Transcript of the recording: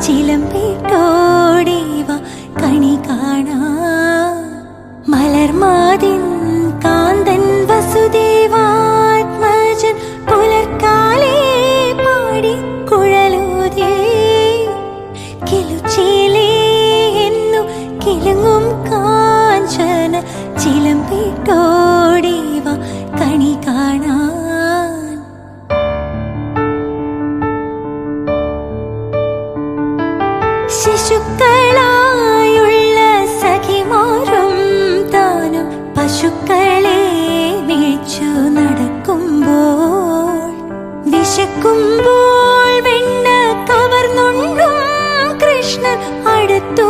ചിലമ്പിട്ടോടിവ കണി കാണാ മലർമാതിൻ കാന്തൻ വസുദേവാത്മജൻ പുലർക്കാലേ പാടി കുഴലൂതേ കിലുച്ചിലേ എന്നു കിലുങ്ങും കാഞ്ചന ചിലമ്പിട്ടോടിവ കണി കാണാൻ. ശിശുക്കളായുള്ള സഖിമാരും താനും പശുക്കളെ മേച്ചു നടക്കുമ്പോൾ വിശക്കുമ്പോൾ വെണ്ണ കവർന്നുണ്ടും കൃഷ്ണൻ അടുത്തു